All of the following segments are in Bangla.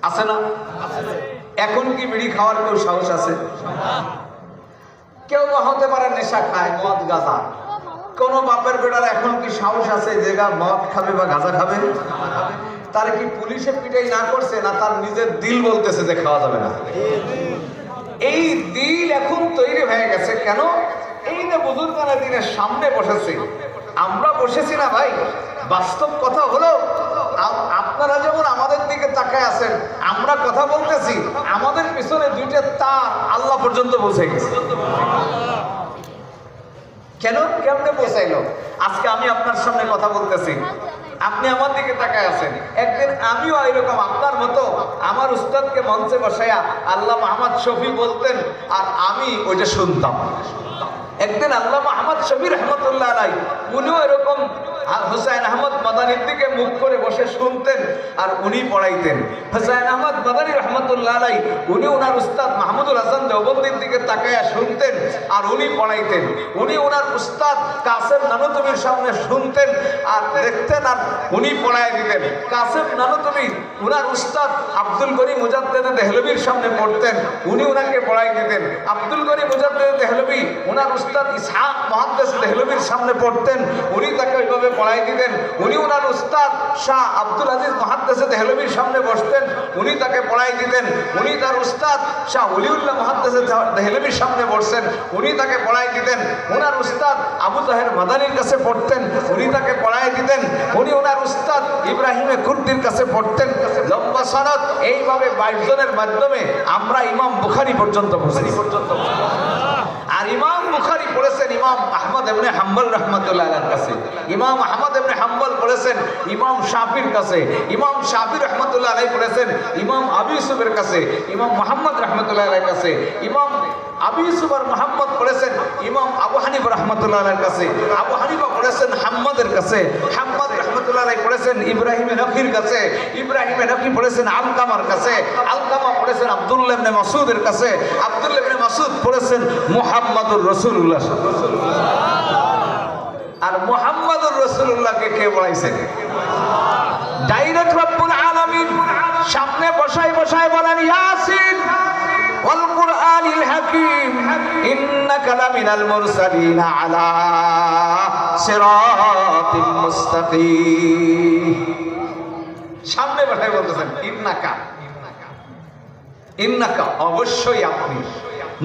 আছে না? এখন কি বিড়ি খাওয়ার কেউ সাহস আছে? কেউ হতে পারে নেশা খায়, মদ গাঁজা। কোন বাপের বেটার এখন কি সাহস আছে যে মদ খাবে বা গাঁজা খাবে? তার কি পুলিশে পিটাই না করছে, না তার নিজের দিল বলতেছে যে খাওয়া যাবে না? এই দিল এখন তৈরি হয়ে গেছে কেন? এই যে বুজুর্গানা দিনের সামনে বসেছে, আমরা বসেছি না ভাই। বাস্তব কথা হলো, আপনারা যেমন আমাদের দিকে তাকায় আছেন, আমরা কথা বলতেছি, আমাদের পিছনে দুইটা তার আল্লাহ পর্যন্ত পৌঁছে গেছে। কেন? কেমনে পৌঁছাইলো? আজকে আমি আপনার সামনে কথা বলতেছি, আপনি আমার দিকে তাকায় আছেন। একদিন আমিও এরকম আপনার মতো আমার উস্তাদকে মঞ্চে বসাইয়া আল্লামা আহমদ শফি বলতেন, আর আমি ওইটা শুনতাম। একদিন আল্লামা আহমদ শফি রহমতুল্লাহ আলাইহি উনিও এরকম হুসাইন আহমদ মাদানির দিকে মুখ করে বসে শুনতেন, আর উনি পড়াইতেন। হুসাইন আহমদ মাদানি রহমতুল্লাহ আলাইহি উনি ওনার উস্তাদ মাহমুদুল হাসান দেওবন্দির দিকে তাকাইয়া শুনতেন, আর উনি পড়াইতেন। উনি ওনার উস্তাদ কাসেম নানুতুবির সামনে শুনতেন আর দেখতেন, আর উনি পড়াই দিতেন। কাসেম নানুতুবি ওনার উস্তাদ আব্দুল গনি মুজাদ্দেদ দেহলভির সামনে পড়তেন, উনি ওনাকে পড়াই দিতেন। আব্দুল গনি মুজাদ্দেদ দেহলভি ওনার উস্তাদ ইসহাক মুহাদ্দিস দেহলভির সামনে পড়তেন, উনি তাকে ওইভাবে পড়াই দিতেন। উনি ওনার উস্তাদ শাহ আব্দুল আজিজ মুহাদ্দিস দেহলভির সামনে বসতেন, উনি তাকে পড়াই দিতেন। উনি তার উস্তাদ শাহ ওলিউল্লাহ মুহাদ্দিস দেহলভির সামনে বসতেন, উনি তাকে পড়াই দিতেন। ওনার উস্তাদ আবু তাহের মাদানির কাছে পড়তেন, উনি তাকে পড়াই দিতেন। উনি ওনার উস্তাদ ইব্রাহিমে কুর্দির কাছে পড়তেন। লম্বা সনদ, এইভাবে 22 জনের মাধ্যমে আমরা ইমাম বুখারী পর্যন্ত পৌঁছেছি। আর ইমাম বুখারী পড়েছেন ইমাম আহমদ ইবনে হাম্বল রাহমাতুল্লাহ আলাইহির কাছে, ইমাম আহমদ ইবনে হাম্বল পড়েছেন ইমাম শাফির কাছে, ইমাম শাফি রাহমাতুল্লাহ আলাইহি পড়েছেন ইমাম আবু ইউসুফের কাছে, ইমাম মুহাম্মদ রাহমাতুল্লাহ আলাইহির কাছে, ইমাম আবু ইউসুফ আর মুহাম্মদ পড়েছেন ইমাম আবু হানিফা রাহমাতুল্লাহ আলাইহির কাছে, আবু হানিফা পড়েছেন হাম্মাদের কাছে, হাম্মাদ রাহমাতুল্লাহ আলাইহি পড়েছেন ইব্রাহিমে নখীর কাছে, ইব্রাহিমে নখী পড়েছেন আলকামার কাছে, আলকামা পড়েছেন আব্দুল্লাহ ইবনে মাসউদের কাছে, আব্দুল্লাহ ইবনে মাসউদ পড়েছেন মুহাম্মাদুর রাসূলুল্লাহ। আর মুহাম্মাদুর রাসূলুল্লাহকে কে পড়াইছেন? ডাইরেক্ট রব্বুল আলামিন সামনে বসাই বসাই বলেন, ইয়াসিন ওয়াল কুরআনিল হাকীম ইন্নাকা লামিনাল মুরসালিনা আলা সিরাতিল মুস্তাকিম। সামনে বসাই বলতেছেন ইন্নাকা, ইন্নাকা অবশ্যই আপনি।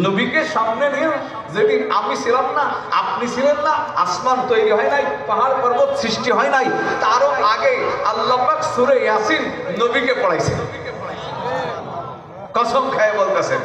নবীকে সামনে নিয়ে, যেদিন আমি ছিলাম না, আপনি ছিলেন না, আসমান তৈরি হয় নাই, পাহাড় পর্বত সৃষ্টি হয় নাই, তারও আগে আল্লাহ পাক সূরা ইয়াসিন নবীকে পড়াইছেন। কসম খায় বলতেছেন